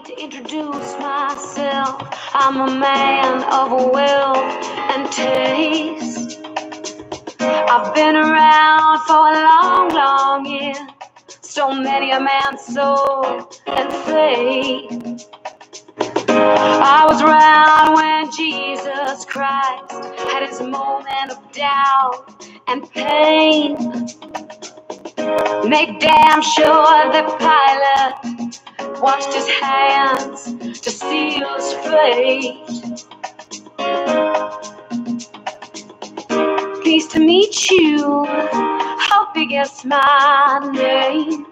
to introduce myself. I'm a man of wealth and taste. I've been around for a long, long year. So many a man's soul and faith. I was around when Jesus Christ had his moment of doubt and pain. Make damn sure the pilot washed his hands to seal his fate. Pleased to meet you. Hope you guess my name.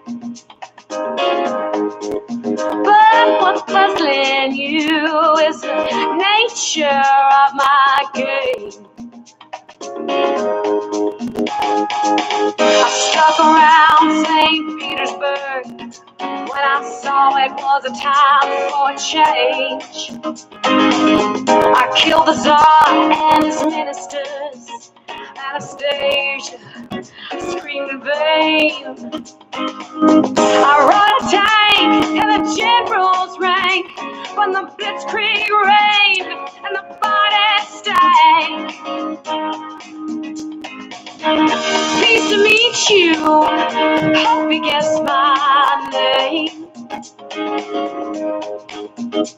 But what's puzzling you is the nature of my game. I stuck around St. Petersburg when I saw it was a time for a change. I killed the Tsar and his ministers. Anastasia screamed in vain. I rode a tank in the general's rank when the blitzkrieg rained and the bodies stank. Pleased to meet you. Hope you guess my name.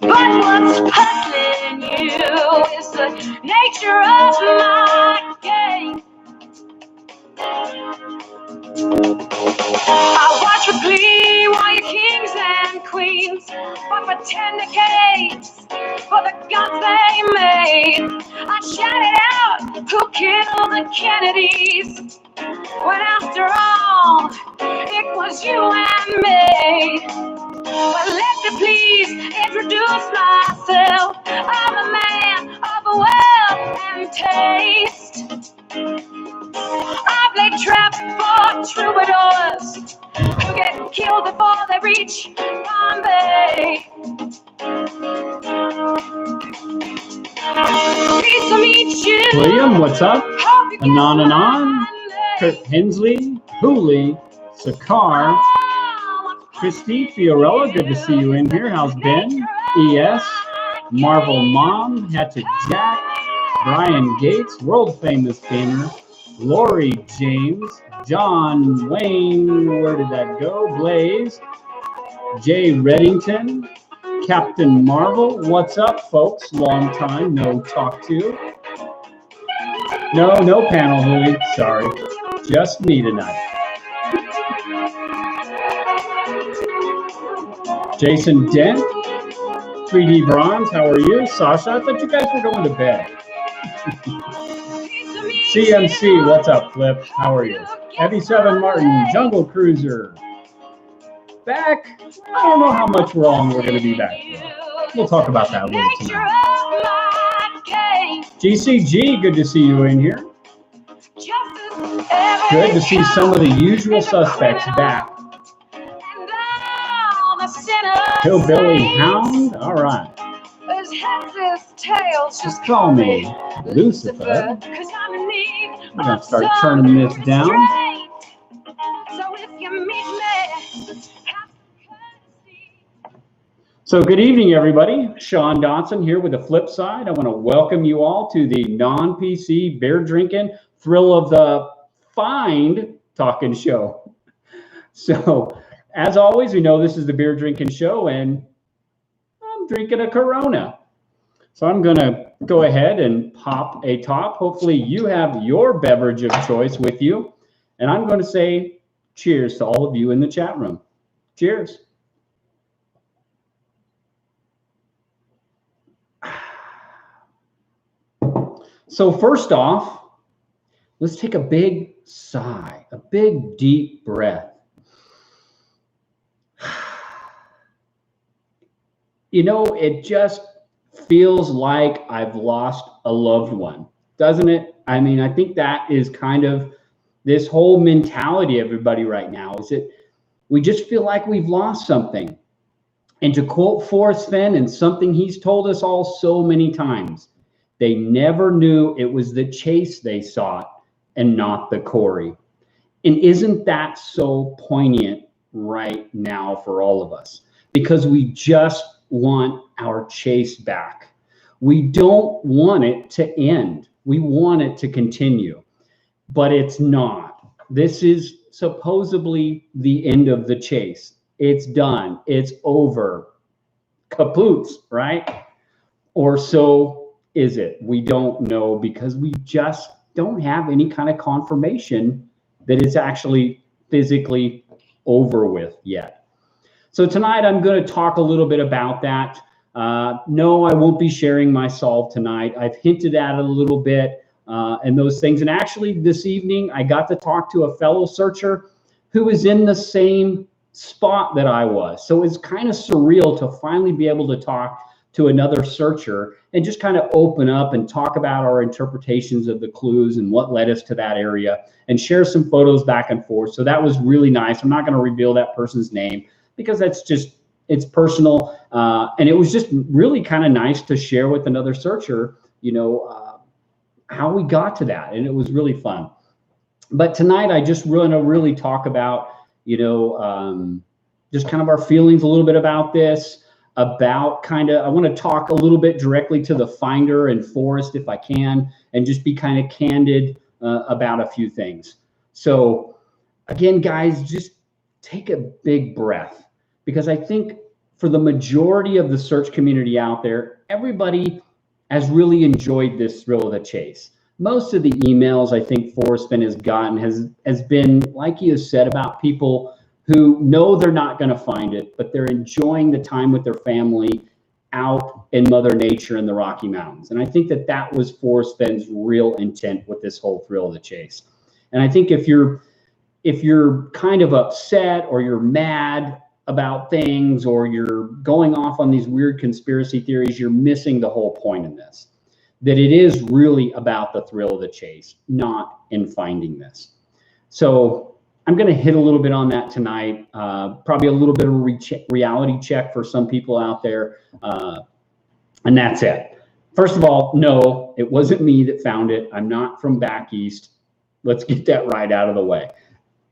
But what's puzzling you is the nature of my game. I watch with glee while your kings and queens fought for 10 decades for the gods they made. I shouted out, who killed the Kennedys? When after all, it was you and me. Well, let me please introduce myself. I'm a man of wealth and taste. I play traps for troubadours who get killed before they reach Bombay. Pleased to meet you. William, what's up? Anon, Kurt Hensley, Hooley, Sakar, Christy, Fiorella, good to see you in here. How's Ben? ES, Marvel Mom, Hatchet Jack, Brian Gates, world famous gamer, Lori James, John Wayne, where did that go? Blaze, Jay Reddington, Captain Marvel. What's up, folks? Long time no talk to. No panel, Louie. Sorry. Just me tonight. Jason Dent, 3D Bronze, how are you? Sasha, I thought you guys were going to bed. CMC, what's up, Flip? How are you? Heavy 7 Martin, Jungle Cruiser. Back. I don't know how much wrong we're going to be back for. We'll talk about that later tonight. GCG, good to see you in here. Good to see some of the usual suspects back. Hillbilly Hound, all right. Just call me Lucifer. I'm going to start turning this down. So good evening, everybody. Sean Dotson here with the Flip Side. I want to welcome you all to the non-PC beer drinking thrill of the find talking show. So as always, we know this is the beer drinking show and I'm drinking a Corona. So I'm going to go ahead and pop a top. Hopefully you have your beverage of choice with you. And I'm going to say cheers to all of you in the chat room. Cheers. So first off, let's take a big sigh, a big deep breath. You know, it just feels like I've lost a loved one, doesn't it? I mean, I think that is kind of this whole mentality of everybody right now, is that we just feel like we've lost something. And to quote Forrest Fenn and something he's told us all so many times, they never knew it was the chase they sought and not the quarry. And isn't that so poignant right now for all of us? Because we just want our chase back. We don't want it to end. We want it to continue, but it's not. This is supposedly the end of the chase. It's done. It's over. Kaput, right? Or so is it? We don't know, because we just don't have any kind of confirmation that it's actually physically over with yet. So tonight I'm going to talk a little bit about that. No, I won't be sharing my solve tonight. I've hinted at it a little bit and those things. And actually this evening I got to talk to a fellow searcher who was in the same spot that I was. So it's kind of surreal to finally be able to talk to another searcher and just kind of open up and talk about our interpretations of the clues and what led us to that area, and share some photos back and forth. So that was really nice. I'm not going to reveal that person's name because that's just, it's personal. And it was just really kind of nice to share with another searcher, you know, how we got to that. And it was really fun. But tonight I just want to really talk about, you know, just kind of our feelings a little bit about this, about kind of, I want to talk a little bit directly to the finder and Forrest if I can, and just be kind of candid about a few things. So again, guys, just take a big breath, because I think for the majority of the search community out there, everybody has really enjoyed this thrill of the chase. Most of the emails I think Forrest Fenn has gotten has been, like he has said, about people who know they're not going to find it, but they're enjoying the time with their family out in Mother Nature in the Rocky Mountains. And I think that that was Forrest Fenn's real intent with this whole thrill of the chase. And I think if you're kind of upset, or you're mad about things, or you're going off on these weird conspiracy theories, you're missing the whole point in this. That it is really about the thrill of the chase, not in finding this. So I'm going to hit a little bit on that tonight. Probably a little bit of a reality check for some people out there. And that's it. First of all, no, it wasn't me that found it. I'm not from back east. Let's get that right out of the way.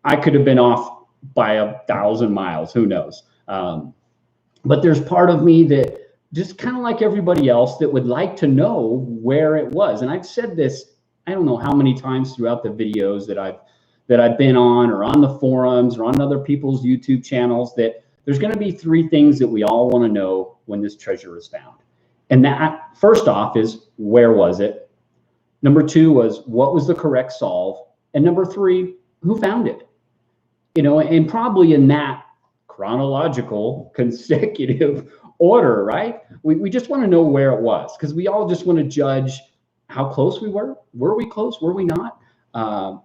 I could have been off by 1,000 miles. Who knows? But there's part of me that, just kind of like everybody else, that would like to know where it was. And I've said this, I don't know how many times throughout the videos that I've been on, or on the forums, or on other people's YouTube channels, that there's going to be three things that we all want to know when this treasure is found. And that, first off, is where was it? Number two was, what was the correct solve? And number three, who found it? You know, and probably in that chronological, consecutive order, right? We just want to know where it was, because we all just want to judge how close we were. Were we close? Were we not?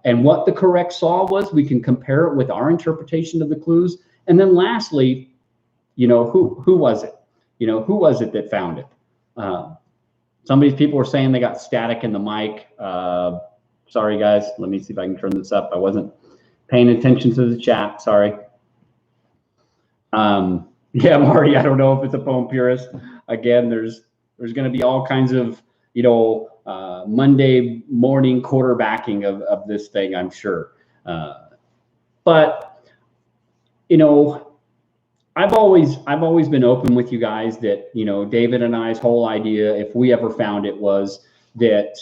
And what the correct solve was. We can compare it with our interpretation of the clues. And then lastly, you know, who was it? You know, who was it that found it? Some of these people were saying they got static in the mic. Sorry, guys. Let me see if I can turn this up. I wasn't paying attention to the chat. Sorry. Yeah, Marty, I don't know if it's a poem purist. Again, there's going to be all kinds of, you know, Monday morning quarterbacking of this thing, I'm sure. But, you know, I've always been open with you guys that, you know, David and I's whole idea, if we ever found it, was that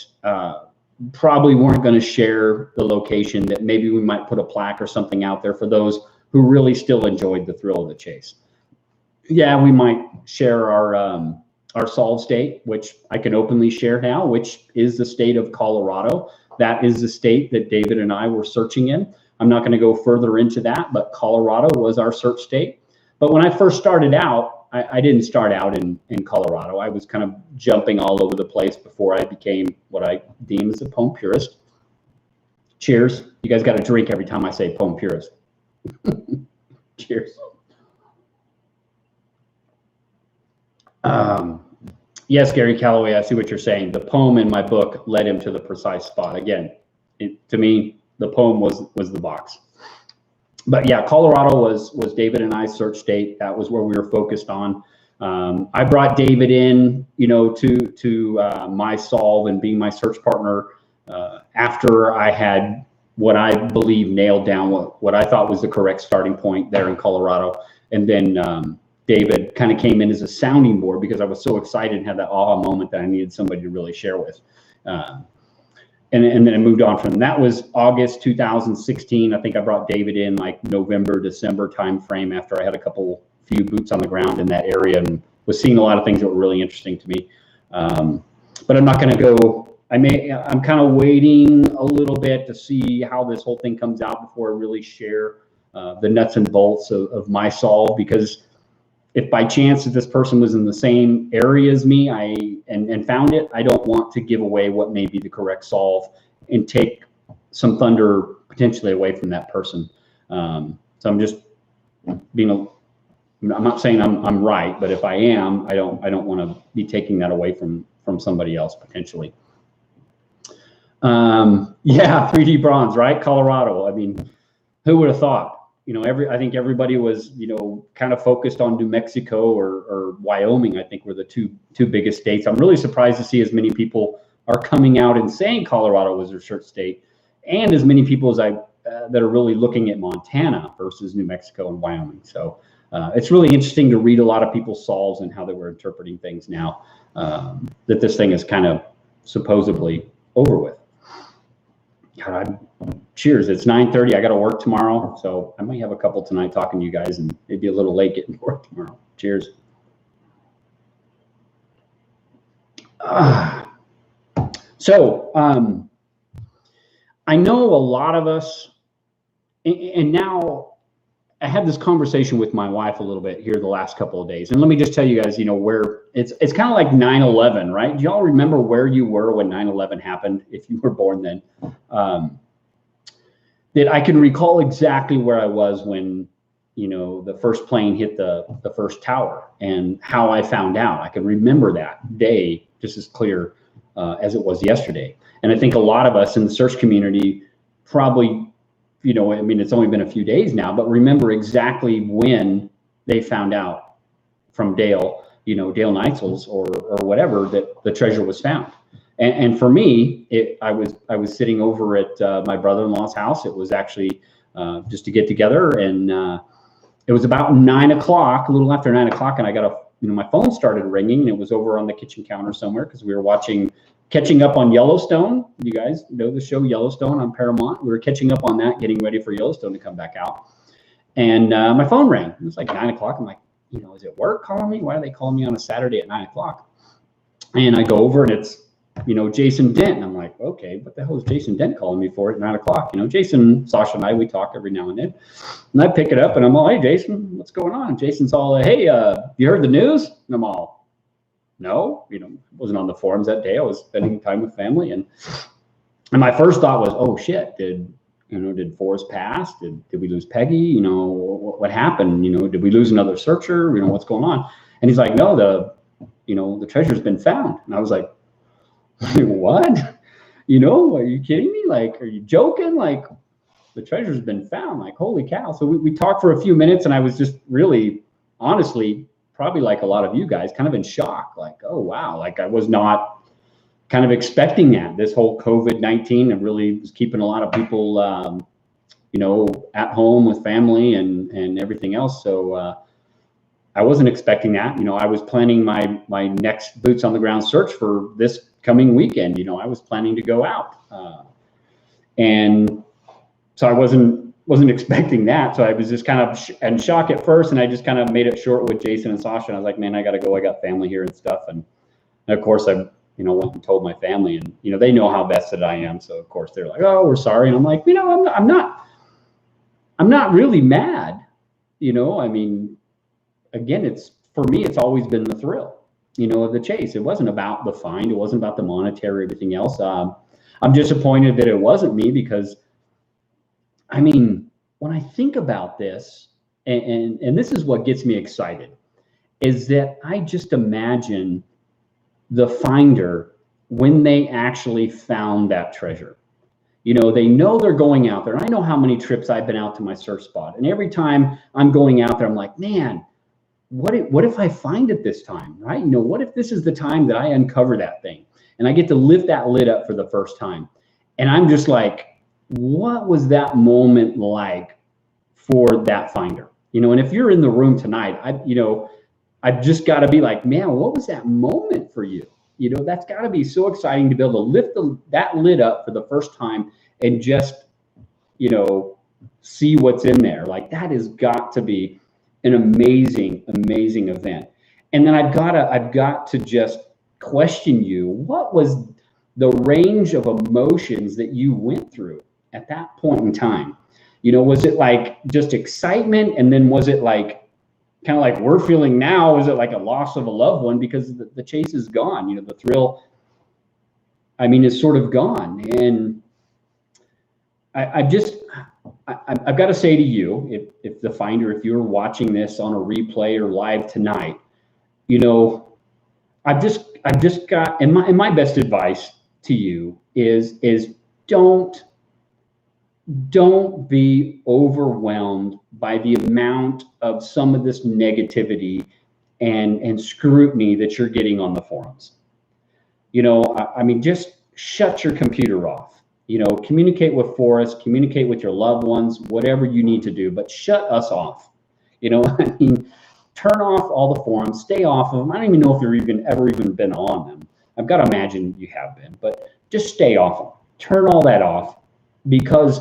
probably weren't going to share the location, that maybe we might put a plaque or something out there for those who really still enjoyed the thrill of the chase. Yeah, we might share our solve state, which I can openly share now, which is the state of Colorado. That is the state that David and I were searching in. I'm not going to go further into that, but Colorado was our search state. But when I first started out, I didn't start out in Colorado. I was kind of jumping all over the place before I became what I deem as a poem purist. Cheers. You guys got to drink every time I say poem purist. Cheers. Yes, Gary Calloway, I see what you're saying. The poem in my book led him to the precise spot. Again, to me, the poem was the box. But yeah, Colorado was David and I's search state. That was where we were focused on. I brought David in, you know, to my solve and being my search partner after I had what I believe nailed down what I thought was the correct starting point there in Colorado. And then David kind of came in as a sounding board because I was so excited and had that aha moment that I needed somebody to really share with. And then I moved on from that. Was August 2016. I think I brought David in like November, December timeframe after I had few boots on the ground in that area and was seeing a lot of things that were really interesting to me. But I'm not going to go. I'm kind of waiting a little bit to see how this whole thing comes out before I really share the nuts and bolts of my solve, because if by chance if this person was in the same area as me and found it, I don't want to give away what may be the correct solve and take some thunder potentially away from that person. So I'm just being I'm not saying I'm right, but if I am, I don't want to be taking that away from somebody else potentially. Yeah, 3D bronze, right? Colorado. I mean, who would have thought? I think everybody was, kind of focused on New Mexico or Wyoming. I think were the two biggest states. I'm really surprised to see as many people are coming out and saying Colorado was their search state, and as many people as that are really looking at Montana versus New Mexico and Wyoming. So it's really interesting to read a lot of people's solves and how they were interpreting things now that this thing is kind of supposedly over with. God, cheers. It's 9:30. I got to work tomorrow, so I might have a couple tonight talking to you guys and maybe a little late getting to work tomorrow. Cheers. So I know a lot of us, and now I had this conversation with my wife a little bit here the last couple of days. And let me just tell you guys, where it's kind of like 9/11, right? Do y'all remember where you were when 9/11 happened, if you were born then? That I can recall exactly where I was when, the first plane hit the first tower and how I found out. I can remember that day just as clear as it was yesterday. And I think a lot of us in the search community probably, it's only been a few days now, but remember exactly when they found out from Dale, Dale Neitzel's or whatever, that the treasure was found. And for me, I was sitting over at my brother-in-law's house. It was actually just to get together, and it was about 9 o'clock, a little after 9 o'clock, and I got my phone started ringing, and it was over on the kitchen counter somewhere because we were catching up on Yellowstone. You guys know the show Yellowstone on Paramount. We were catching up on that, getting ready for Yellowstone to come back out. And my phone rang. It was like 9 o'clock. I'm like, is it work calling me? Why are they calling me on a Saturday at 9 o'clock? And I go over and it's, Jason Dent. And I'm like, okay, what the hell is Jason Dent calling me for at 9 o'clock? Jason, Sasha and I, we talk every now and then. And I pick it up and I'm all, hey, Jason, what's going on? And Jason's all, hey, you heard the news? And I'm all, no, wasn't on the forums that day. I was spending time with family. And my first thought was, oh shit, did Forrest pass? Did we lose Peggy? What happened? Did we lose another searcher? What's going on? And he's like, no, the treasure's been found. And I was like, what? Are you kidding me? Like, are you joking? Like, the treasure's been found. Like, holy cow. So we talked for a few minutes, and I was just really, honestly, probably like a lot of you guys, kind of in shock. Like, oh, wow. Like, I was not kind of expecting that. This whole COVID-19, it really was keeping a lot of people, at home with family and everything else. So I wasn't expecting that. I was planning my next boots on the ground search for this coming weekend. I was planning to go out. And so I wasn't expecting that. So I was just kind of in shock at first, and I just kind of made it short with Jason and Sasha. And I was like, man, I got to go. I got family here and stuff. And of course I, went and told my family, and, they know how vested I am. So of course they're like, oh, we're sorry. And I'm like, I'm not really mad. Again, for me, it's always been the thrill, of the chase. It wasn't about the find. It wasn't about the monetary, everything else. I'm disappointed that it wasn't me because, when I think about this, and this is what gets me excited, is that I just imagine the finder when they actually found that treasure. They know they're going out there. And I know how many trips I've been out to my search spot. And every time I'm going out there, I'm like, man, what if I find it this time, right? What if this is the time that I uncover that thing and I get to lift that lid up for the first time? And I'm just like, what was that moment like for that finder? And if you're in the room tonight, I've just got to be like, man, what was that moment for you? You know, that's got to be so exciting to be able to lift that lid up for the first time and just, you know, see what's in there. Like, that has got to be an amazing, amazing event. And then I've got to just question you. What was the range of emotions that you went through at that point in time? You know, was it like just excitement? And then was it like, kind of like we're feeling now, is it like a loss of a loved one because the chase is gone? You know, the thrill, I mean, is sort of gone. And I've got to say to you, if the Finder, if you're watching this on a replay or live tonight, you know, I've just got, and my best advice to you is don't be overwhelmed by the amount of some of this negativity and scrutiny that you're getting on the forums. You know, I mean, just shut your computer off. You know, communicate with Forrest, communicate with your loved ones, whatever you need to do, but shut us off. You know, I mean, turn off all the forums, stay off of them. I don't even know if you're ever been on them. I've got to imagine you have been, but just stay off them. Turn all that off, because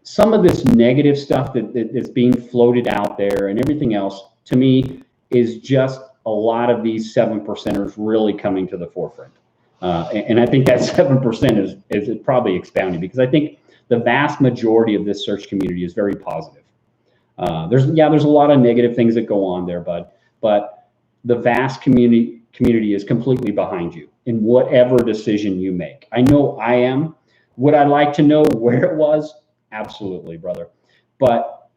some of this negative stuff that's being floated out there and everything else, to me, is just a lot of these 7%ers really coming to the forefront. And I think that 7% is probably expounding, because I think the vast majority of this search community is very positive. There's a lot of negative things that go on there, but the vast community is completely behind you in whatever decision you make. I know I am. Would I like to know where it was? Absolutely, brother. But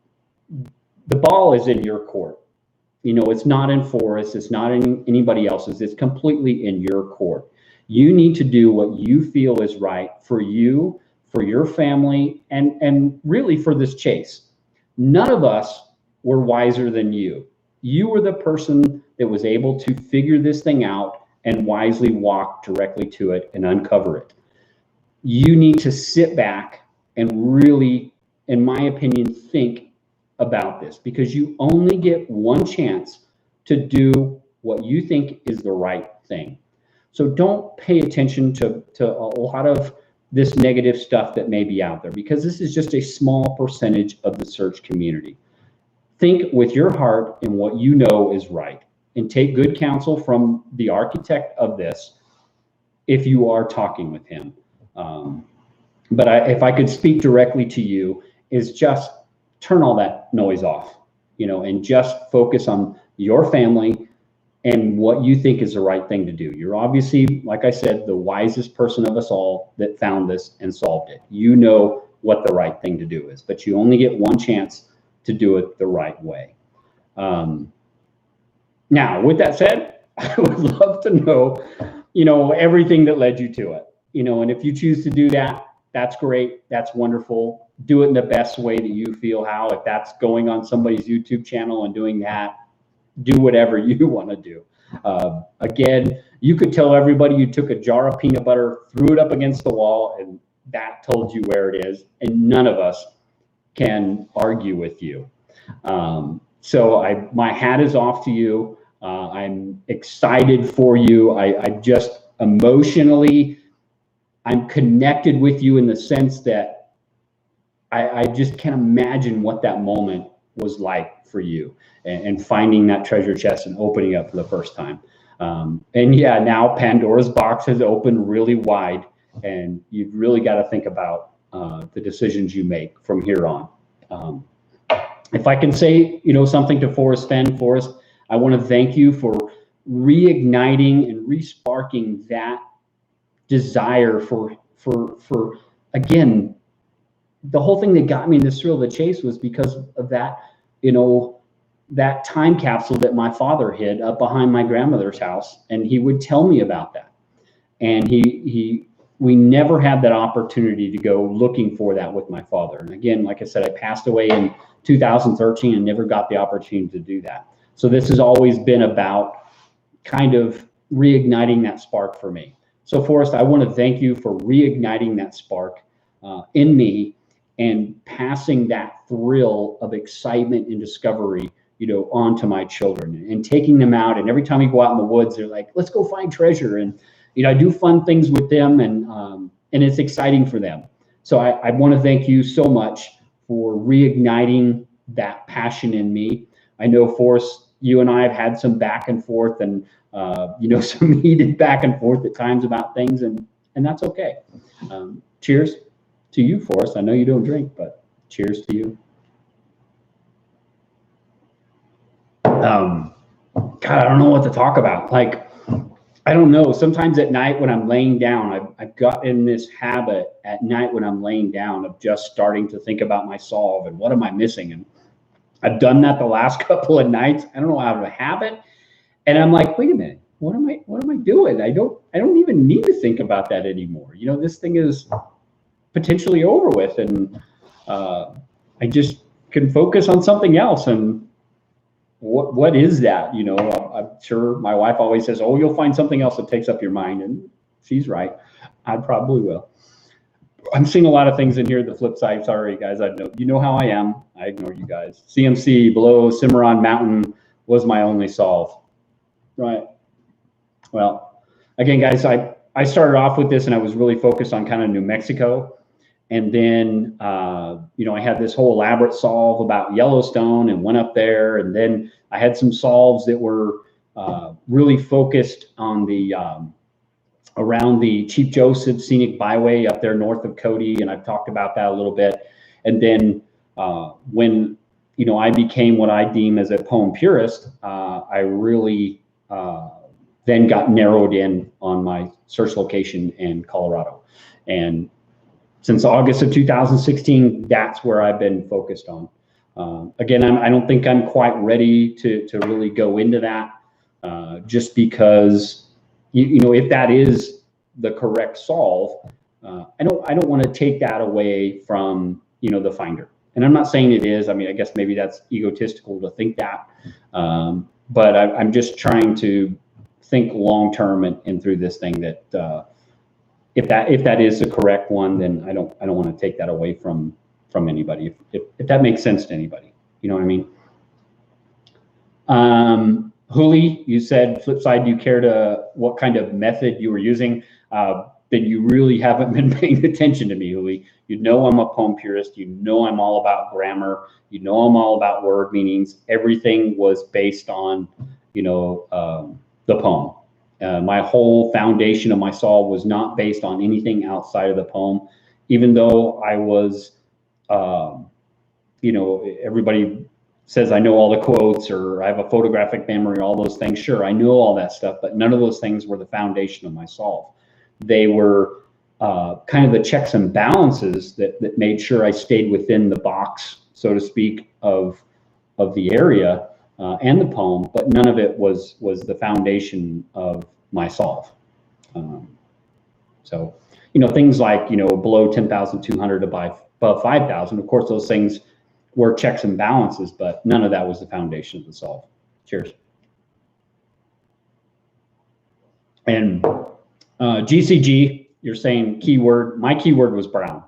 the ball is in your court. You know, it's not in Forrest, it's not in anybody else's. It's completely in your court. You need to do what you feel is right for you, for your family, and really for this chase. None of us were wiser than you. You were the person that was able to figure this thing out and wisely walk directly to it and uncover it. You need to sit back and really, in my opinion, think about this, because you only get one chance to do what you think is the right thing. So don't pay attention to a lot of this negative stuff that may be out there, because this is just a small percentage of the search community. Think with your heart and what you know is right, and take good counsel from the architect of this if you are talking with him. But if I could speak directly to you, is just turn all that noise off, you know, and just focus on your family and what you think is the right thing to do. You're obviously, like I said, the wisest person of us all that found this and solved it. You know what the right thing to do is, but you only get one chance to do it the right way. Now, with that said, I would love to know, you know, everything that led you to it, you know, and if you choose to do that, that's great. That's wonderful. Do it in the best way that you feel how. If that's going on somebody's YouTube channel and doing that, do whatever you want to do. Again, you could tell everybody you took a jar of peanut butter, threw it up against the wall, and that told you where it is. And none of us can argue with you. So my hat is off to you. I'm excited for you. I just emotionally, I'm connected with you in the sense that I just can't imagine what that moment was like for you, and finding that treasure chest and opening up for the first time. And yeah, now Pandora's box has opened really wide, and you've really got to think about the decisions you make from here on. If I can say, you know, something to Forrest Fenn, Forrest, I want to thank you for reigniting and resparking that desire for again, the whole thing that got me in this thrill of the chase was because of that, you know, that time capsule that my father hid up behind my grandmother's house, and he would tell me about that. And we never had that opportunity to go looking for that with my father. And again, like I said, I passed away in 2013 and never got the opportunity to do that. So this has always been about kind of reigniting that spark for me. So Forrest, I want to thank you for reigniting that spark in me and passing that thrill of excitement and discovery onto my children and taking them out. And every time we go out in the woods, they're like, let's go find treasure. And, I do fun things with them, and it's exciting for them. So I want to thank you so much for reigniting that passion in me. I know, Forrest, you and I have had some back and forth, and some heated back and forth at times about things, and that's okay. Cheers to you, Forrest. I know you don't drink, but cheers to you. God, I don't know what to talk about. Like, I don't know. Sometimes at night when I'm laying down, I've got in this habit at night when I'm laying down of just starting to think about my solve and what am I missing. And I've done that the last couple of nights. I don't know, out of a habit. And I'm like, wait a minute, what am I doing? I don't even need to think about that anymore. This thing is potentially over with, and I just can focus on something else. And what is that? I'm sure my wife always says, oh, you'll find something else that takes up your mind, and she's right. I probably will. I'm seeing a lot of things in here. The flip side, sorry guys, I know you know how I am. I ignore you guys. CMC below Cimarron Mountain was my only solve. Right. Well, again, guys, I started off with this and I was really focused on kind of New Mexico. And then, I had this whole elaborate solve about Yellowstone and went up there. And then I had some solves that were really focused on the around the Chief Joseph Scenic Byway up there north of Cody. And I've talked about that a little bit. And then when, I became what I deem as a poem purist, I really then got narrowed in on my search location in Colorado. And since August of 2016, that's where I've been focused on. Again, I don't think I'm quite ready to really go into that, just because, if that is the correct solve, I don't want to take that away from, the finder. And I'm not saying it is. I mean, I guess maybe that's egotistical to think that, but I'm just trying to think long term and through this thing that. If that is the correct one, then I don't want to take that away from anybody. If that makes sense to anybody, you know what I mean? Huli, you said flip side. Do you care to what kind of method you were using? Then you really haven't been paying attention to me, Huli. You know I'm a poem purist. You know I'm all about grammar. You know I'm all about word meanings. Everything was based on the poem. My whole foundation of my solve was not based on anything outside of the poem, even though I was, everybody says I know all the quotes or I have a photographic memory, all those things. Sure, I know all that stuff, but none of those things were the foundation of my solve. They were kind of the checks and balances that made sure I stayed within the box, so to speak, of the area and the poem, but none of it was the foundation of my solve. So, things like, below 10,200 above 5,000, of course, those things were checks and balances, but none of that was the foundation of the solve. Cheers. And GCG, you're saying keyword. My keyword was brown.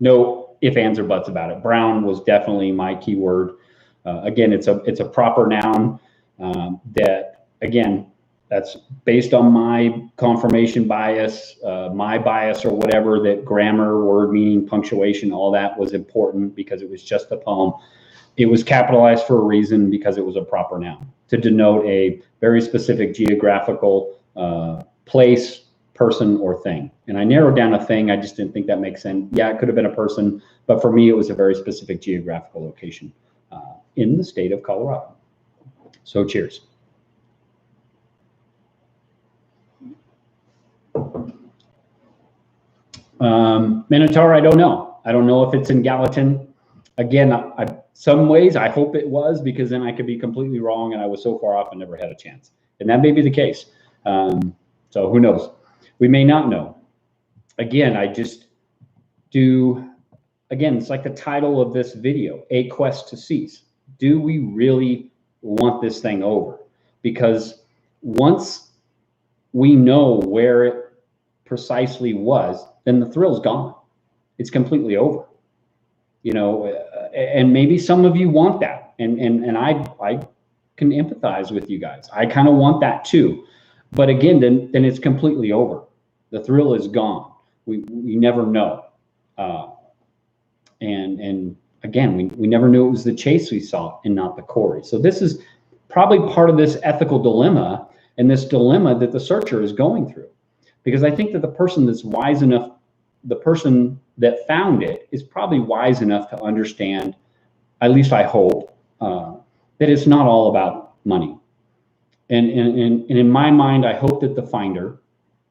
No ifs, ands, or buts about it. Brown was definitely my keyword. Again, it's a proper noun that, again, that's based on my confirmation bias, my bias or whatever, that grammar, word meaning, punctuation, all that was important because it was just a poem. It was capitalized for a reason because it was a proper noun to denote a very specific geographical place, person, or thing. And I narrowed down a thing. I just didn't think that makes sense. Yeah, it could have been a person, but for me, it was a very specific geographical location in the state of Colorado. So cheers. Minotaur, I don't know. I don't know if it's in Gallatin. Again, some ways I hope it was, because then I could be completely wrong and I was so far off and never had a chance. And that may be the case. So who knows? We may not know. Again, I just do, again, it's like the title of this video, A Quest to Cease. Do we really want this thing over? Because once we know where it precisely was, then the thrill's gone. It's completely over. and maybe some of you want that, and I can empathize with you guys. I kind of want that too, but again, then it's completely over. The thrill is gone. We never know, and again, we never knew it was the chase we saw and not the quarry. So this is probably part of this ethical dilemma and this dilemma that the searcher is going through, because I think that the person that's wise enough, the person that found it, is probably wise enough to understand, at least I hope, that it's not all about money. And in my mind, I hope that the finder,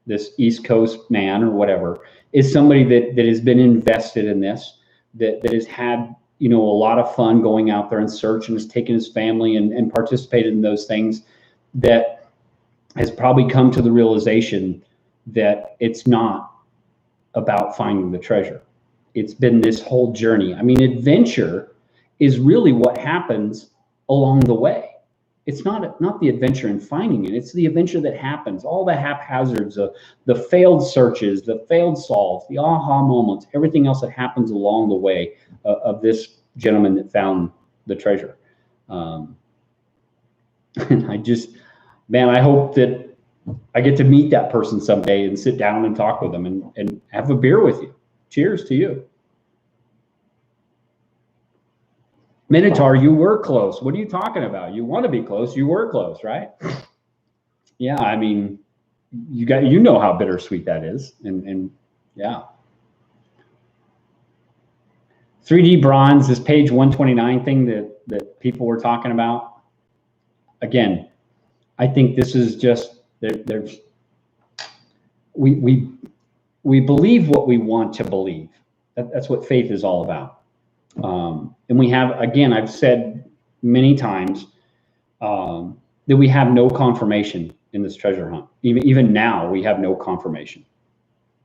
this East Coast man or whatever, is somebody that has been invested in this, that has had, you know, a lot of fun going out there and search, and has taken his family and participated in those things, that has probably come to the realization that it's not about finding the treasure. It's been this whole journey. I mean, adventure is really what happens along the way. It's not the adventure in finding it. It's the adventure that happens, all the haphazards, the failed searches, the failed solves, the aha moments, everything else that happens along the way of this gentleman that found the treasure. And I just, man, I hope that I get to meet that person someday and sit down and talk with them and have a beer with you. Cheers to you. Minotaur, you were close. What are you talking about? You want to be close. You were close, right? Yeah, I mean, you know how bittersweet that is. And yeah. 3D bronze, this page 129 thing that people were talking about. Again, I think this is just, we believe what we want to believe. That's what faith is all about. And we have, again, I've said many times that we have no confirmation in this treasure hunt. Even now, we have no confirmation.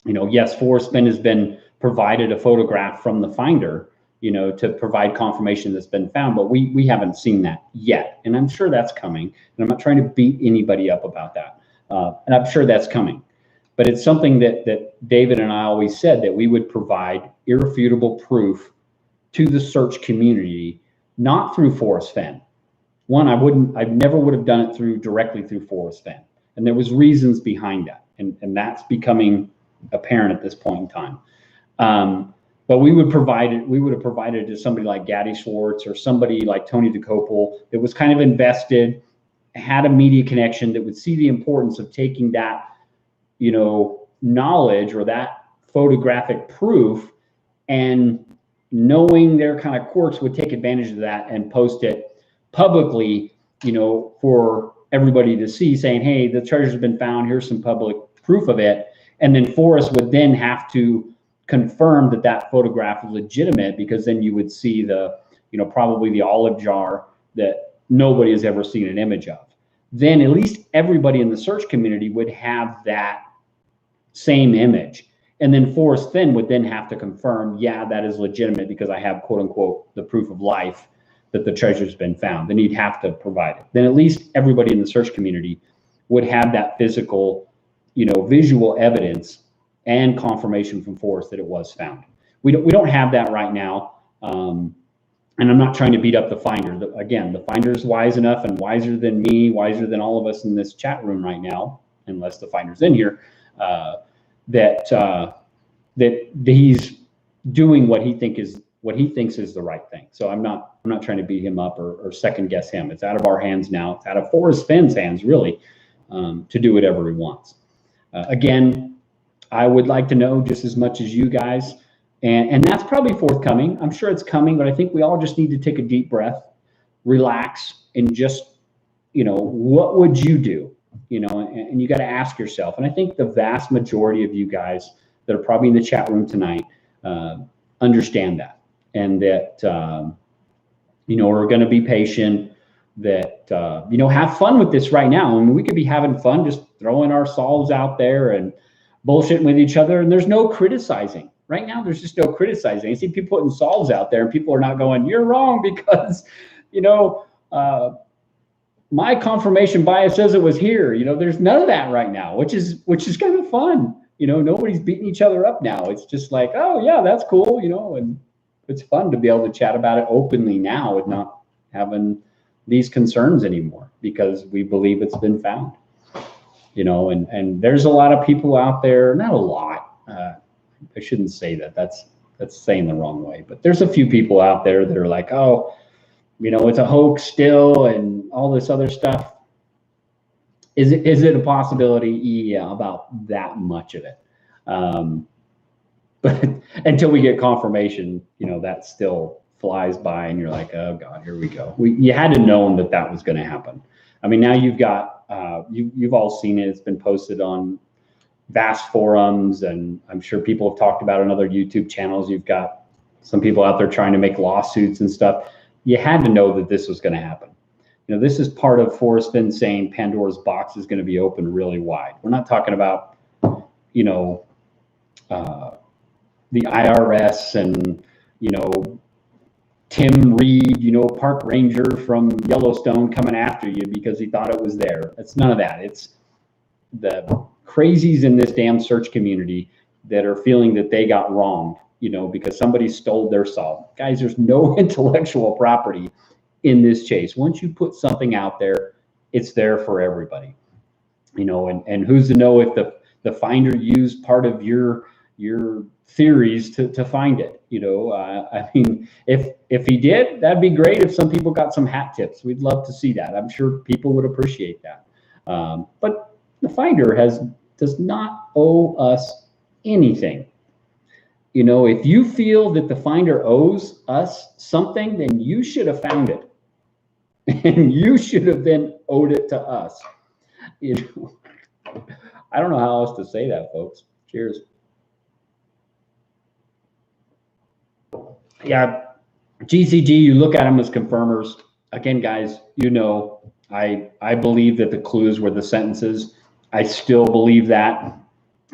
You know, yes, Forrest Fenn has been provided a photograph from the finder, you know, to provide confirmation that's been found, but we haven't seen that yet. And I'm sure that's coming. And I'm not trying to beat anybody up about that. And I'm sure that's coming. But it's something that David and I always said, that we would provide irrefutable proof to the search community, not through Forrest Fenn. One, I never would have done it directly through Forrest Fenn. And there was reasons behind that. And that's becoming apparent at this point in time. But we would have provided to somebody like Gaddy Schwartz or somebody like Tony DeCopel that was kind of invested, had a media connection, that would see the importance of taking that, you know, knowledge or that photographic proof, and knowing their kind of quirks, would take advantage of that and post it publicly, you know, for everybody to see, saying, hey, the treasure's been found, here's some public proof of it. And then Forrest would then have to confirm that that photograph is legitimate, because then you would see the, you know, probably the olive jar that nobody has ever seen an image of. Then at least everybody in the search community would have that same image. And then Forrest Fenn would then have to confirm, yeah, that is legitimate because I have, quote unquote, the proof of life that the treasure's been found. Then he'd have to provide it. Then at least everybody in the search community would have that physical, you know, visual evidence and confirmation from Forrest that it was found. We don't have that right now. And I'm not trying to beat up the finder. Again, the finder is wise enough and wiser than me, wiser than all of us in this chat room right now, unless the finder's in here, that he's doing what he thinks is the right thing. So I'm not trying to beat him up or second guess him. It's out of our hands now. It's out of Forrest Fenn's hands, really, to do whatever he wants. Again, I would like to know just as much as you guys, and that's probably forthcoming. I'm sure it's coming, but I think we all just need to take a deep breath, relax, and just, you know, what would you do? You know, and you got to ask yourself. And I think the vast majority of you guys that are probably in the chat room tonight understand that, and that, you know, we're going to be patient, that, you know, have fun with this right now. I mean, we could be having fun just throwing our solves out there and bullshitting with each other, and there's no criticizing. Right now, there's just no criticizing. I see people putting solves out there, and people are not going, you're wrong because, you know, my confirmation bias says it was here. You know, there's none of that right now, which is kind of fun. You know, nobody's beating each other up now. It's just like, oh yeah, that's cool, you know, and it's fun to be able to chat about it openly now and not having these concerns anymore because we believe it's been found. You know, and there's a lot of people out there, not a lot. I shouldn't say that. That's saying the wrong way. But there's a few people out there that are like, oh, you know, it's a hoax still and all this other stuff. Is it a possibility? Yeah, about that much of it. But until we get confirmation, you know, that still flies by and you're like, oh God, here we go. You had to know that was going to happen. I mean, now you've got, you've all seen it. It's been posted on vast forums, and I'm sure people have talked about it on other YouTube channels. You've got some people out there trying to make lawsuits and stuff. You had to know that this was going to happen. You know, this is part of Forrest Fenn saying Pandora's box is going to be opened really wide. We're not talking about, you know, the IRS and, you know, Tim Reed, you know, park ranger from Yellowstone coming after you because he thought it was there. It's none of that. It's the crazies in this damn search community that are feeling that they got wronged, you know, because somebody stole their salt. Guys, there's no intellectual property in this chase. Once you put something out there, it's there for everybody, you know, and who's to know if the finder used part of your theories to find it, you know. I mean, if he did, that'd be great. If some people got some hat tips, we'd love to see that. I'm sure people would appreciate that. But the finder does not owe us anything. You know, if you feel that the finder owes us something, then you should have found it. And you should have then owed it to us. You know, I don't know how else to say that, folks. Cheers. Yeah, GCG, you look at them as confirmers. Again, guys, you know, I believe that the clues were the sentences. I still believe that.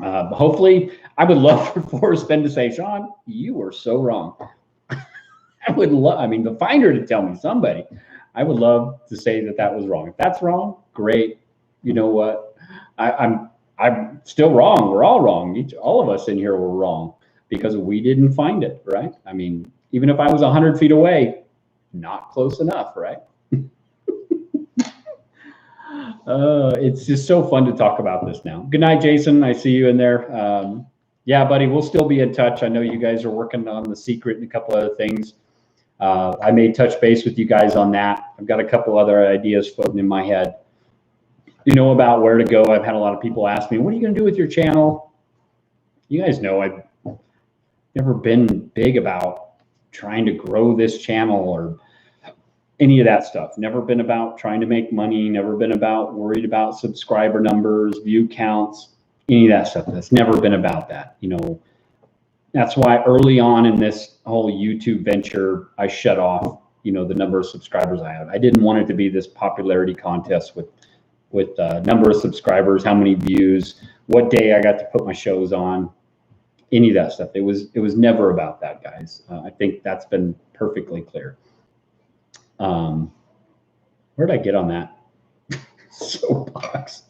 Hopefully, I would love for Forrest Fenn to say, Sean, you were so wrong. I would love, I mean, the finder to tell me, somebody. I would love to say that was wrong. If that's wrong, great. You know what? I'm still wrong. We're all wrong. All of us in here were wrong because we didn't find it, right? I mean, even if I was 100 feet away, not close enough, right? It's just so fun to talk about this now. Good night, Jason. I see you in there. Yeah, buddy, we'll still be in touch. I know you guys are working on The Secret and a couple other things. I may touch base with you guys on that. I've got a couple other ideas floating in my head, you know, about where to go. I've had a lot of people ask me, what are you going to do with your channel? You guys know I've never been big about trying to grow this channel or any of that stuff. Never been about trying to make money, never been about worried about subscriber numbers, view counts, any of that stuff. That's never been about that. You know, that's why early on in this whole YouTube venture, I shut off, you know, the number of subscribers I had. I didn't want it to be this popularity contest with number of subscribers, how many views, what day I got to put my shows on, any of that stuff. It was never about that, guys. I think that's been perfectly clear. Where did I get on that? Soapbox.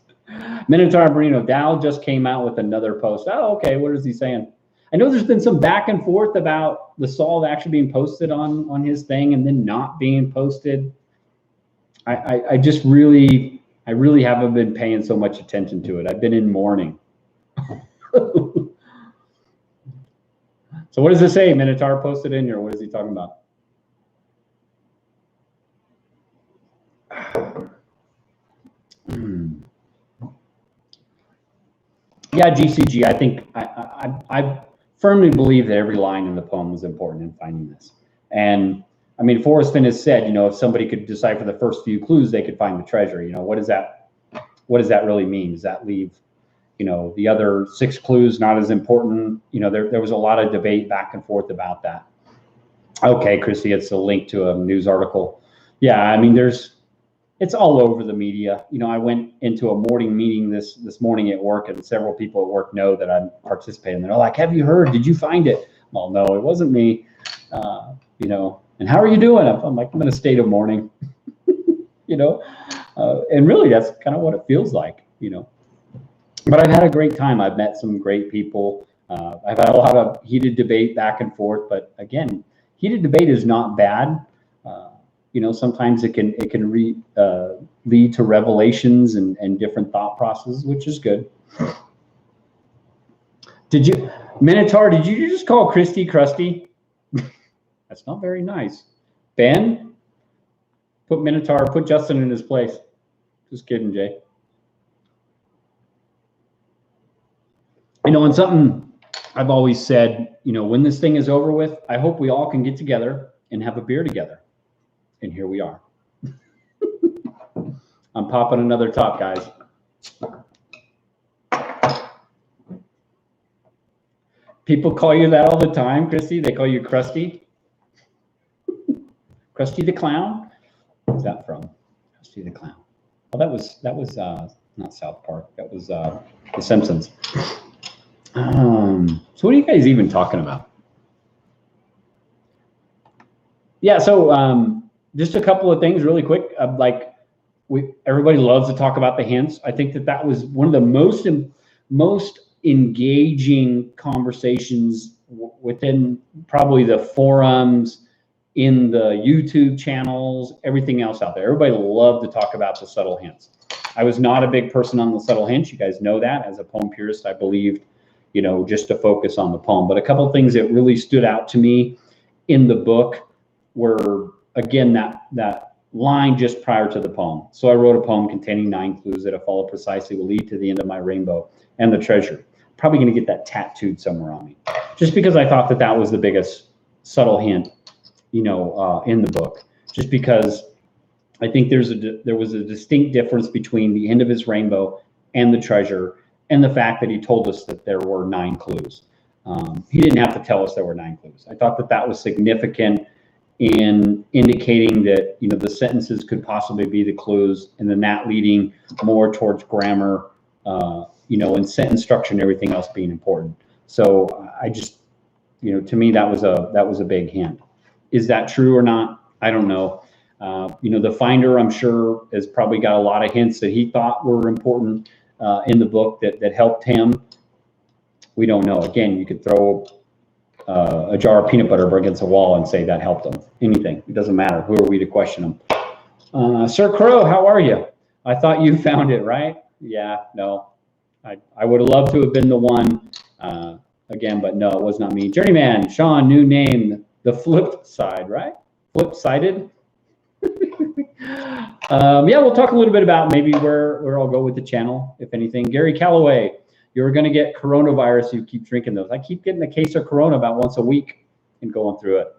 Minotaur Marino, Dow just came out with another post. Oh, okay. What is he saying? I know there's been some back and forth about the Saul actually being posted on his thing and then not being posted. I really haven't been paying so much attention to it. I've been in mourning. So what does it say? Minotaur posted in here. What is he talking about? Yeah, GCG. I think I firmly believe that every line in the poem was important in finding this. And I mean, Forrest Fenn has said, you know, if somebody could decipher the first few clues, they could find the treasure. You know, what does that really mean? Does that leave, you know, the other 6 clues not as important? You know, there was a lot of debate back and forth about that. Okay, Christy, it's a link to a news article. Yeah, I mean, it's all over the media. You know, I went into a morning meeting this morning at work, and several people at work know that I'm participating. They're like, have you heard? Did you find it? Well, no, it wasn't me. You know, and how are you doing? I'm like, I'm in a state of mourning. You know, and really that's kind of what it feels like, you know. But I've had a great time. I've met some great people. I've had a lot of heated debate back and forth, but again, heated debate is not bad. You know, sometimes it can lead to revelations and different thought processes, which is good. Did you, Minotaur, did you just call Christy crusty? That's not very nice. Ben, put Justin in his place. Just kidding, Jay. You know, and something I've always said, you know, when this thing is over with, I hope we all can get together and have a beer together. And here we are. I'm popping another top, guys. People call you that all the time, Christy. They call you Krusty. Krusty the Clown. Where's that from? Krusty the Clown. Oh, that was not South Park. That was The Simpsons. So what are you guys even talking about? Yeah. So just a couple of things really quick. Everybody loves to talk about the hints. I think that was one of the most engaging conversations within probably the forums, in the YouTube channels, everything else out there. Everybody loved to talk about the subtle hints. I was not a big person on the subtle hints. You guys know that. As a poem purist, I believed, you know, just to focus on the poem. But a couple of things that really stood out to me in the book were, again, that line just prior to the poem. So I wrote a poem containing 9 clues that, if followed precisely, will lead to the end of my rainbow and the treasure. Probably going to get that tattooed somewhere on me, just because I thought that was the biggest subtle hint, you know, in the book. Just because I think there was a distinct difference between the end of his rainbow and the treasure, and the fact that he told us that there were 9 clues. He didn't have to tell us there were 9 clues. I thought that was significant in indicating that, you know, the sentences could possibly be the clues, and then that leading more towards grammar, you know, and sentence structure and everything else being important. So I just, you know, to me, that was a big hint. Is that true or not? I don't know. You know, the finder, I'm sure, has probably got a lot of hints that he thought were important in the book that helped him. We don't know. Again, you could throw a jar of peanut butter against a wall and say that helped him. Anything. It doesn't matter. Who are we to question him? Sir Crow, how are you? I thought you found it, right? Yeah, no. I would have loved to have been the one again, but no, it was not me. Journeyman, Sean, new name, the flip side, right? Flip-sided. Yeah, we'll talk a little bit about maybe where I'll go with the channel, if anything. Gary Calloway, you're going to get coronavirus if you keep drinking those. I keep getting a case of corona about once a week and going through it.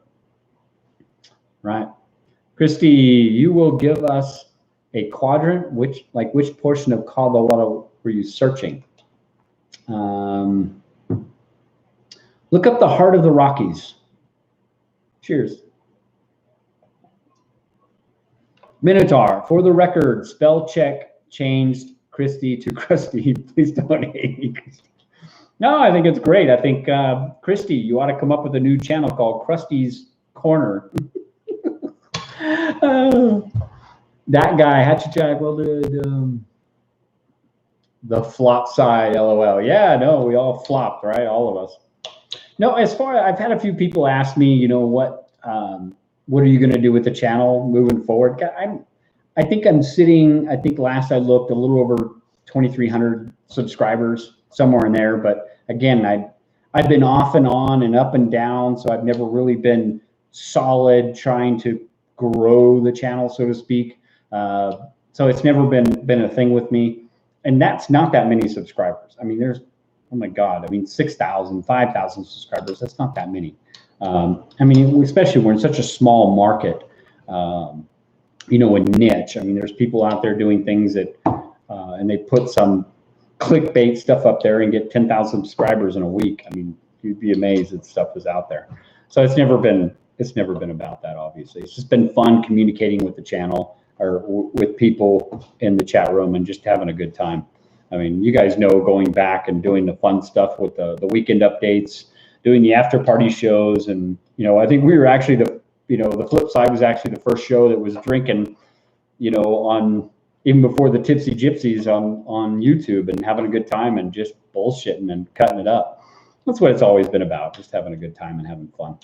Right. Christy, you will give us a quadrant. Which portion of Colorado were you searching? Look up the heart of the Rockies. Cheers. Minotaur, for the record, spell check changed Christy to Krusty. Please don't hate me. No, I think it's great. I think, Christy, you ought to come up with a new channel called Krusty's Corner. That guy, Hatchet well, the flop side, LOL. Yeah, no, we all flopped, right? All of us. No, I've had a few people ask me, you know, what are you going to do with the channel moving forward? I think I'm sitting, I think last I looked, a little over 2,300 subscribers, somewhere in there. But again, I've been off and on and up and down, so I've never really been solid trying to grow the channel, so to speak. So it's never been a thing with me. And that's not that many subscribers. I mean, there's, oh my God, I mean, 6,000, 5,000 subscribers. That's not that many. I mean, especially we're in such a small market, you know, a niche. I mean, there's people out there doing things that, and they put some clickbait stuff up there and get 10,000 subscribers in a week. I mean, you'd be amazed that stuff is out there. So it's never been about that, obviously. It's just been fun communicating with the channel or with people in the chat room and just having a good time. I mean, you guys know, going back and doing the fun stuff with the weekend updates, doing the after party shows. And, you know, I think we were actually the flip side was actually the first show that was drinking, you know, even before the Tipsy Gypsies on YouTube, and having a good time and just bullshitting and cutting it up. That's what it's always been about, just having a good time and having fun.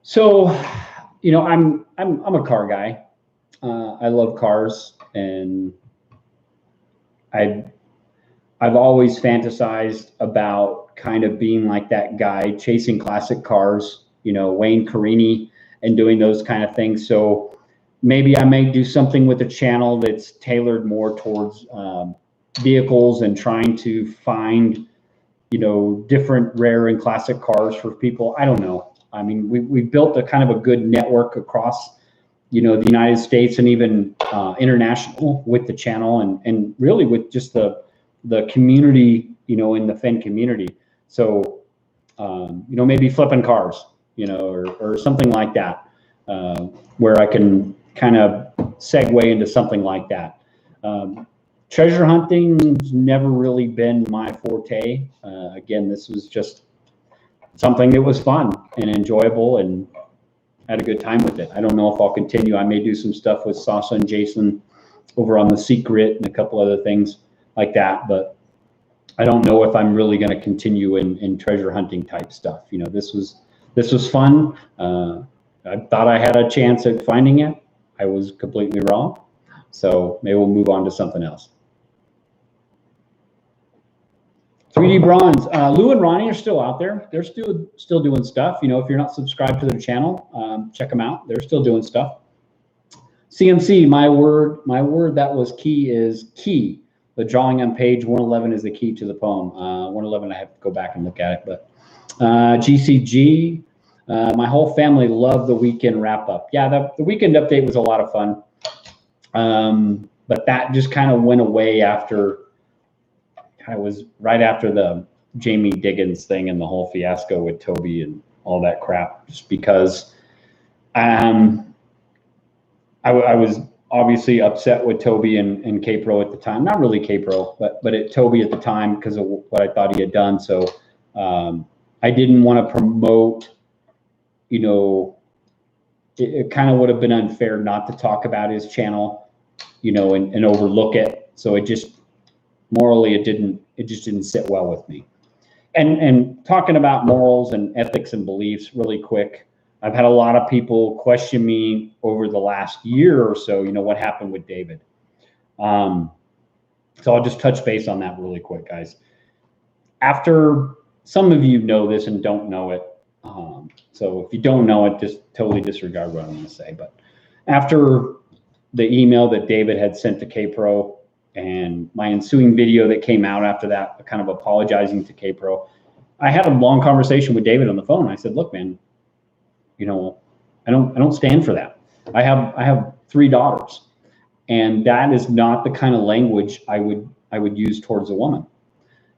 So, you know, I'm a car guy. I love cars, and I've always fantasized about kind of being like that guy chasing classic cars, you know, Wayne Carini, and doing those kind of things. So maybe I may do something with a channel that's tailored more towards vehicles and trying to find, you know, different rare and classic cars for people. I don't know. I mean, we've built a kind of a good network across, you know, the United States and even international with the channel, and really with just the community, you know, in the Fenn community. So, you know, maybe flipping cars, you know, or something like that, where I can kind of segue into something like that. Treasure hunting's never really been my forte. Again, this was just something that was fun and enjoyable, and had a good time with it. I don't know if I'll continue. I may do some stuff with Sasa and Jason over on The Secret and a couple other things like that, but I don't know if I'm really going to continue in treasure hunting type stuff. You know, this was fun. I thought I had a chance at finding it. I was completely wrong. So maybe we'll move on to something else. 3D Bronze. Lou and Ronnie are still out there. They're still doing stuff. You know, if you're not subscribed to their channel, check them out. They're still doing stuff. CMC, my word that was key is key. The drawing on page 111 is the key to the poem. 111, I have to go back and look at it. But GCG, my whole family loved the weekend wrap up. Yeah, the weekend update was a lot of fun. But that just kind of went away after, I was right after the Jamie Diggins thing and the whole fiasco with Toby and all that crap, just because I was obviously upset with Toby and K-Pro at the time. Not really K-Pro, but at Toby at the time because of what I thought he had done. So I didn't want to promote, you know, it kind of would have been unfair not to talk about his channel, you know, and overlook it. So it just, morally, it just didn't sit well with me. And talking about morals and ethics and beliefs really quick, I've had a lot of people question me over the last year or so, you know, what happened with David. So I'll just touch base on that really quick, guys. After, some of you know this and don't know it. So if you don't know it, just totally disregard what I'm going to say. But after the email that David had sent to K-Pro and my ensuing video that came out after that, kind of apologizing to K-Pro, I had a long conversation with David on the phone. I said, look, man, you know, I don't stand for that. I have 3 daughters, and that is not the kind of language I would use towards a woman,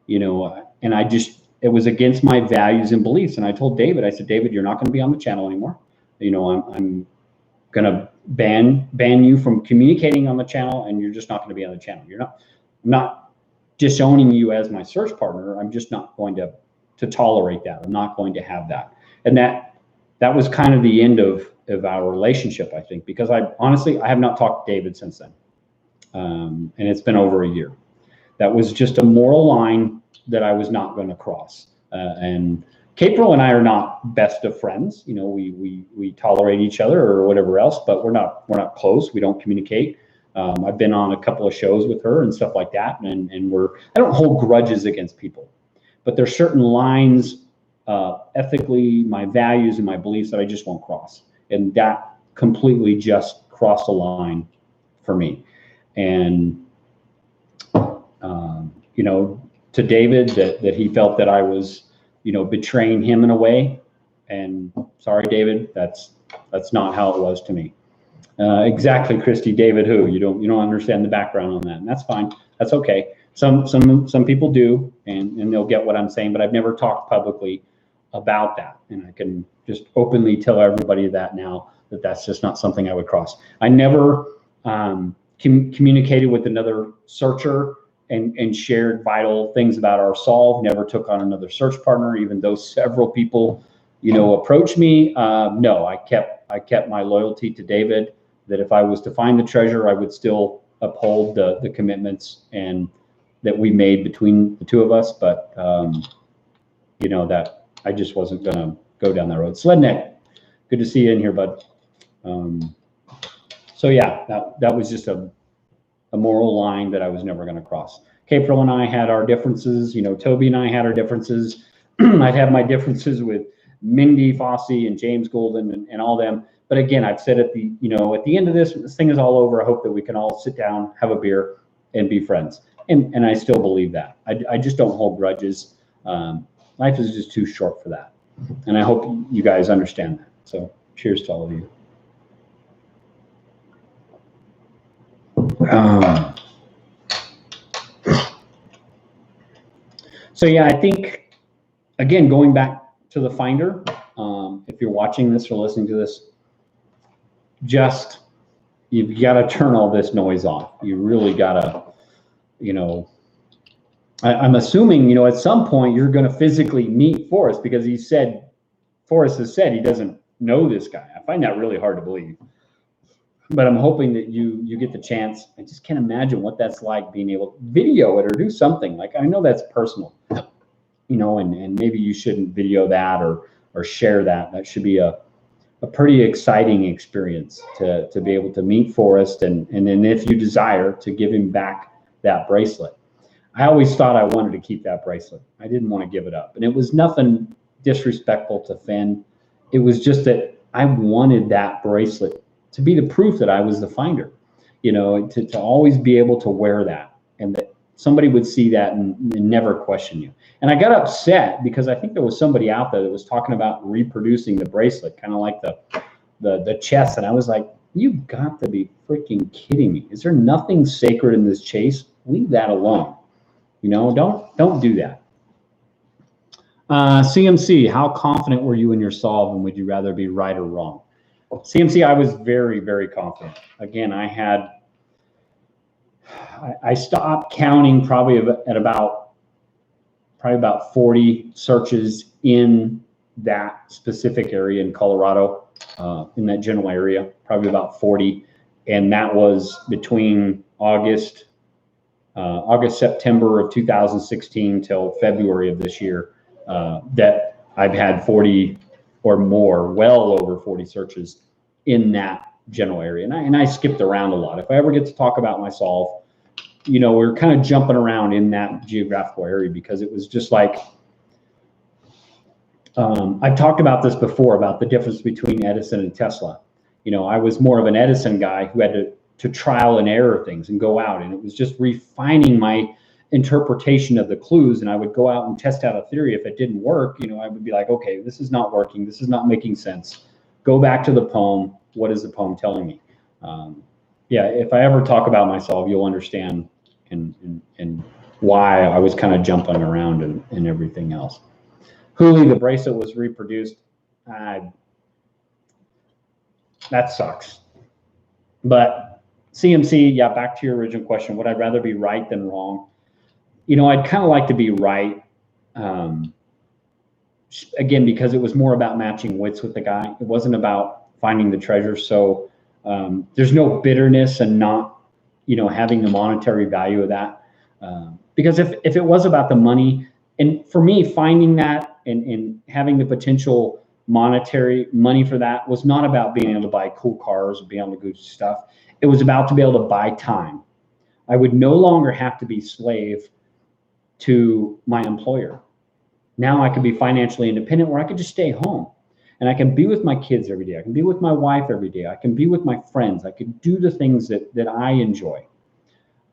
you know, and it was against my values and beliefs. And I told David, I said, David, you're not going to be on the channel anymore. You know, I'm going to ban you from communicating on the channel, and you're just not going to be on the channel. I'm not disowning you as my search partner. I'm just not going to tolerate that. I'm not going to have that. And that was kind of the end of our relationship, I think, because I have not talked to David since then. And it's been over a year. That was just a moral line that I was not going to cross. And K-Pro and I are not best of friends. You know, we tolerate each other or whatever else, but we're not close. We don't communicate. I've been on a couple of shows with her and stuff like that, and I don't hold grudges against people, but there's certain lines, ethically, my values and my beliefs that I just won't cross, and that completely just crossed a line for me. And you know, to David, that he felt that I was, you know, betraying him in a way. And sorry, David, that's not how it was to me. Exactly, Christy. David who? You don't understand the background on that, and that's fine. That's okay. Some people do, and they'll get what I'm saying, but I've never talked publicly about that, and I can just openly tell everybody that now, that's just not something I would cross. I never communicated with another searcher and shared vital things about our solve. Never took on another search partner, even though several people, you know, approached me. No, I kept my loyalty to David, that if I was to find the treasure, I would still uphold the commitments and that we made between the two of us. But you know, that I just wasn't going to go down that road. Sledneck, good to see you in here, bud. So yeah, that was just a moral line that I was never going to cross. April and I had our differences. You know, Toby and I had our differences. I'd have my differences with Mindy Fossey and James Golden and all them. But again, I've said at the end of this, when this thing is all over, I hope that we can all sit down, have a beer, and be friends. And I still believe that. I just don't hold grudges. Life is just too short for that. And I hope you guys understand that. So cheers to all of you. So yeah, I think, again, going back to the finder, if you're watching this or listening to this, just, you've got to turn all this noise off. You really got to, I'm assuming, at some point you're going to physically meet Forrest, because Forrest has said he doesn't know this guy. I find that really hard to believe. But I'm hoping that you get the chance. I just can't imagine what that's like, being able to video it or do something. Like, I know that's personal, and maybe you shouldn't video that or share that. That should be a pretty exciting experience to be able to meet Forrest, and then if you desire to give him back that bracelet. I always thought I wanted to keep that bracelet. I didn't want to give it up. And it was nothing disrespectful to Fenn. It was just that I wanted that bracelet to be the proof that I was the finder, to always be able to wear that, and that somebody would see that and never question you. And I got upset because I think there was somebody out there that was talking about reproducing the bracelet, kind of like the chest. And I was like, you've got to be freaking kidding me. Is there nothing sacred in this chase? Leave that alone. Don't do that. CMC, how confident were you in your solve, and would you rather be right or wrong? CMC, I was very, very confident. Again, I stopped counting probably at about 40 searches in that specific area in Colorado, in that general area, probably about 40. And that was between August, September of 2016 till February of this year, that I've had 40 or more, well over 40 searches in that general area. And I skipped around a lot. If I ever get to talk about my solve, we're kind of jumping around in that geographical area, because it was just like, I've talked about this before, about the difference between Edison and Tesla. I was more of an Edison guy who had to trial and error things and go out, and it was just refining my interpretation of the clues. And I would go out and test out a theory. If it didn't work, I would be like, okay, this is not working. This is not making sense. Go back to the poem. What is the poem telling me? Yeah, if I ever talk about my solve, you'll understand and why I was kind of jumping around and everything else. Hooli, the bracelet was reproduced. That sucks. But CMC, yeah, back to your original question, would I rather be right than wrong? I'd kind of like to be right. Again, because it was more about matching wits with the guy. It wasn't about finding the treasure. So there's no bitterness and not, having the monetary value of that. Because if it was about the money, and for me, finding that and having the potential monetary money for that was not about being able to buy cool cars or being able to do stuff. It was about to be able to buy time. I would no longer have to be slave to my employer. Now I could be financially independent, where I could just stay home and I can be with my kids every day. I can be with my wife every day. I can be with my friends. I could do the things that I enjoy.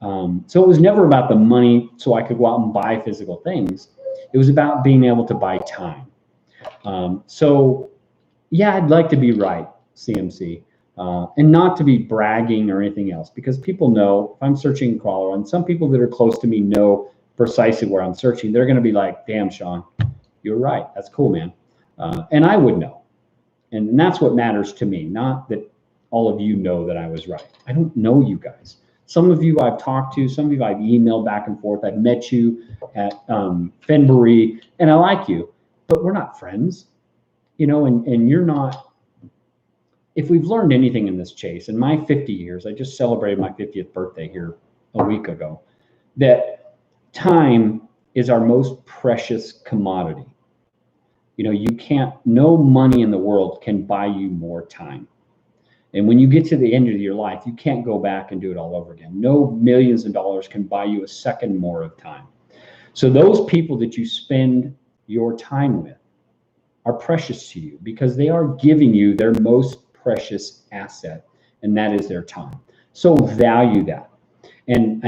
So it was never about the money so I could go out and buy physical things. It was about being able to buy time. So yeah, I'd like to be right, CMC, and not to be bragging or anything else, because people know if I'm searching in Colorado, and some people that are close to me know precisely where I'm searching, they're going to be like, damn, Sean, you're right. That's cool, man. And I would know. And that's what matters to me, not that all of you know that I was right. I don't know you guys. Some of you I've talked to, some of you I've emailed back and forth. I've met you at Fenbury, and I like you, but we're not friends, and you're not. If we've learned anything in this chase, in my 50 years, I just celebrated my 50th birthday here a week ago, that time is our most precious commodity. You know, you can't, no money in the world can buy you more time. And when you get to the end of your life, you can't go back and do it all over again. No millions of dollars can buy you a second more of time. So those people that you spend your time with are precious to you because they are giving you their most precious asset, and that is their time. So value that. And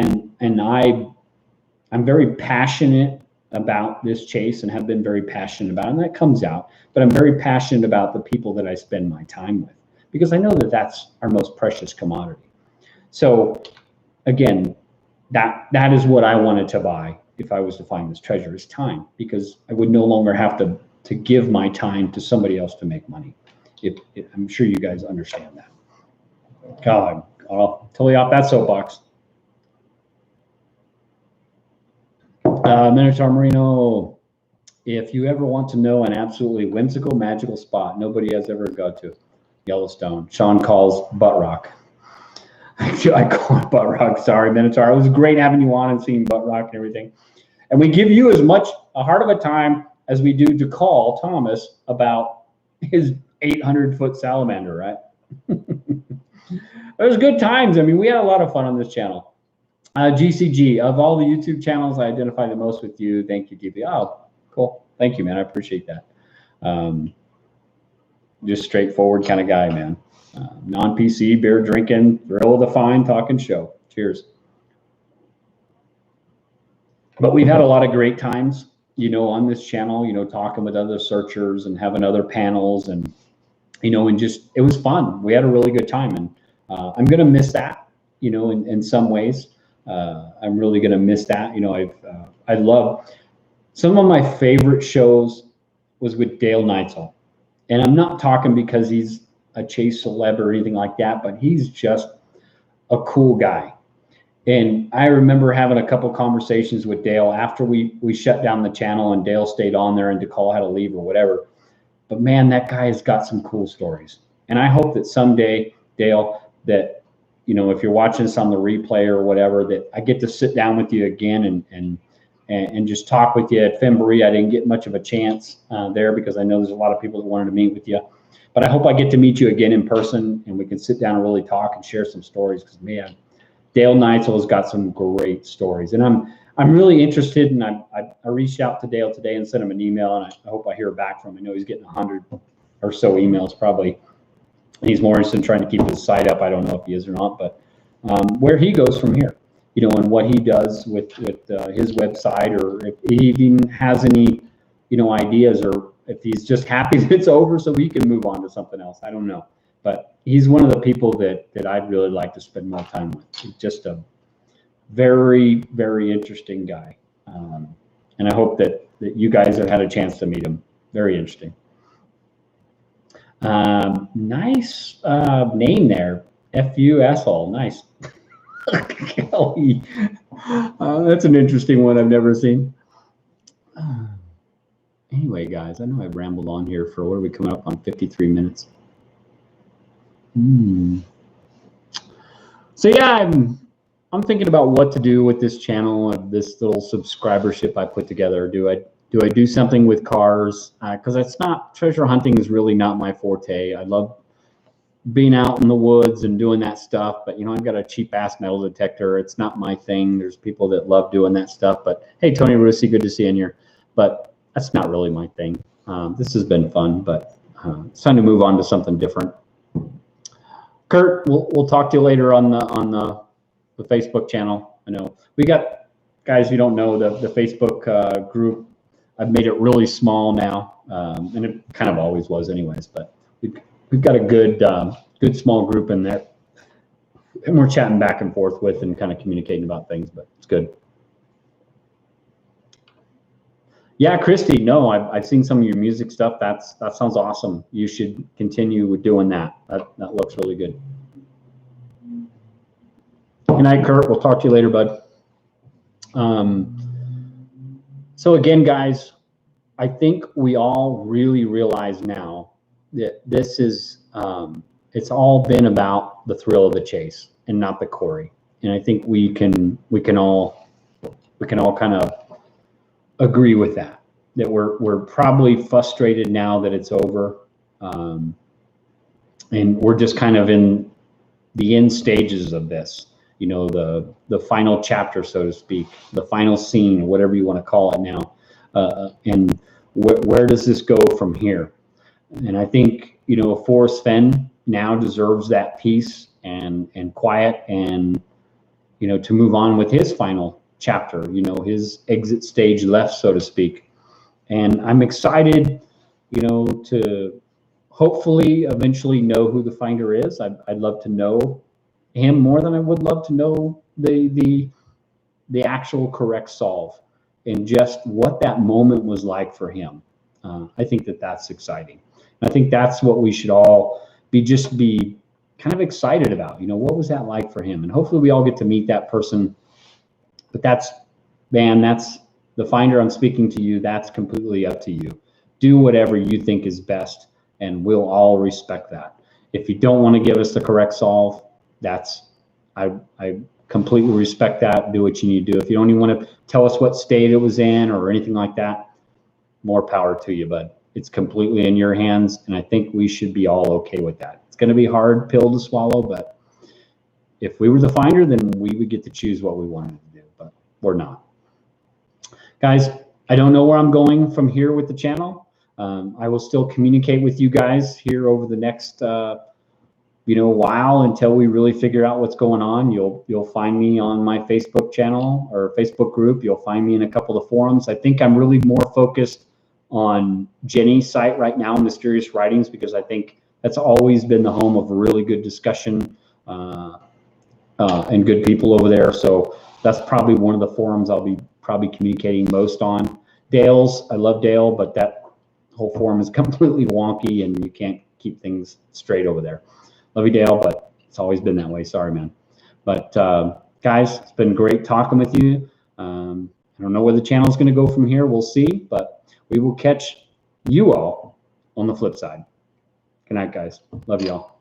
I'm very passionate about this chase and have been very passionate about it, and that comes out, but I'm very passionate about the people that I spend my time with because I know that that's our most precious commodity. So again, that is what I wanted to buy if I was to find this treasure, is time, because I would no longer have to give my time to somebody else to make money. I'm sure you guys understand that. God, I'll totally off that soapbox. Minotaur Marino, if you ever want to know an absolutely whimsical, magical spot nobody has ever gone to, Yellowstone. Sean calls Butt Rock. I call it Butt Rock. Sorry, Minotaur. It was great having you on and seeing Butt Rock and everything. And we give you as much a heart of a time as we do to call Thomas about his 800-foot salamander, right? It was good times. I mean, we had a lot of fun on this channel. GCG, of all the YouTube channels, I identify the most with you. Thank you, DB. Oh, cool. Thank you, man. I appreciate that. Just straightforward kind of guy, man. Non-PC, beer drinking, thrill of the fine, talking show. Cheers. But we've had a lot of great times, you know, on this channel, you know, talking with other searchers and having other panels, and, you know, and just, it was fun. We had a really good time, and I'm going to miss that, you know, in some ways. I'm really going to miss that. You know, I love, some of my favorite shows was with Dale Neitzel. And I'm not talking because he's a chase celeb or anything like that, but he's just a cool guy. And I remember having a couple conversations with Dale after we shut down the channel, and Dale stayed on there and DeCall had to leave or whatever. But man, that guy has got some cool stories. And I hope that someday, Dale, that, you know, if you're watching this on the replay or whatever, that I get to sit down with you again and just talk with you. At Femboree, I didn't get much of a chance there because I know there's a lot of people that wanted to meet with you. But I hope I get to meet you again in person and we can sit down and really talk and share some stories, because, man, Dale Neitzel has got some great stories. And I'm really interested, and I reached out to Dale today and sent him an email, and I hope I hear back from him. I know he's getting 100 or so emails probably. He's more interested in trying to keep his site up. I don't know if he is or not, but where he goes from here, you know, and what he does with his website, or if he even has any, you know, ideas, or if he's just happy that it's over so he can move on to something else. I don't know. But he's one of the people that I'd really like to spend more time with. He's just a very, very interesting guy. And I hope that you guys have had a chance to meet him. Very interesting. Nice name there. F.U. asshole. Nice. Kelly. That's an interesting one I've never seen. Anyway, guys, I know I've rambled on here for, what are we coming up on, 53 minutes. So yeah, I'm thinking about what to do with this channel, this little subscribership I put together. Do I do something with cars? Because it's not, treasure hunting is really not my forte. I love being out in the woods and doing that stuff, but you know, I've got a cheap ass metal detector. It's not my thing. There's people that love doing that stuff. But hey, Tony Russi, good to see you in here. But that's not really my thing. This has been fun, but it's time to move on to something different. Kurt, we'll talk to you later on the Facebook channel. I know we got, guys, you don't know, the Facebook group. I've made it really small now, and it kind of always was anyways. But we've got a good small group in there, and we're chatting back and forth with and kind of communicating about things. But it's good. Yeah, Christy, no, I've seen some of your music stuff. That sounds awesome. You should continue with doing that. That looks really good. Good night, Kurt. We'll talk to you later, bud. So again, guys, I think we all really realize now that this is, it's all been about the thrill of the chase and not the quarry. And I think we can all kind of agree with that. that we're probably frustrated now that it's over, and we're just kind of in the end stages of this. You know, the final chapter, so to speak, the final scene, whatever you want to call it now, and where does this go from here? And I think, you know, Forrest Fenn now deserves that peace and quiet, and, you know, to move on with his final chapter, you know, his exit stage left, so to speak. And I'm excited, you know, to hopefully eventually know who the finder is. I'd love to know him more than I would love to know the actual correct solve, and just what that moment was like for him. I think that's exciting. I think that's what we should all be kind of excited about. You know, what was that like for him? And hopefully we all get to meet that person. But that's the finder. I'm speaking to you. That's completely up to you. Do whatever you think is best, and we'll all respect that. If you don't want to give us the correct solve, I completely respect that. Do what you need to do. If you don't even want to tell us what state it was in or anything like that, more power to you, bud. It's completely in your hands, and I think we should be all okay with that. It's going to be a hard pill to swallow, but if we were the finder, then we would get to choose what we wanted to do, but we're not. Guys, I don't know where I'm going from here with the channel. I will still communicate with you guys here over the next while, until we really figure out what's going on. You'll find me on my Facebook channel or Facebook group. You'll find me in a couple of forums. I think I'm really more focused on Jenny's site right now, Mysterious Writings, because I think that's always been the home of really good discussion and good people over there. So that's probably one of the forums I'll be probably communicating most on. Dale's, I love Dale, but that whole forum is completely wonky and you can't keep things straight over there. Love you, Dale, but it's always been that way. Sorry, man. But guys, it's been great talking with you. I don't know where the channel is going to go from here. We'll see, but we will catch you all on the flip side. Good night, guys. Love you all.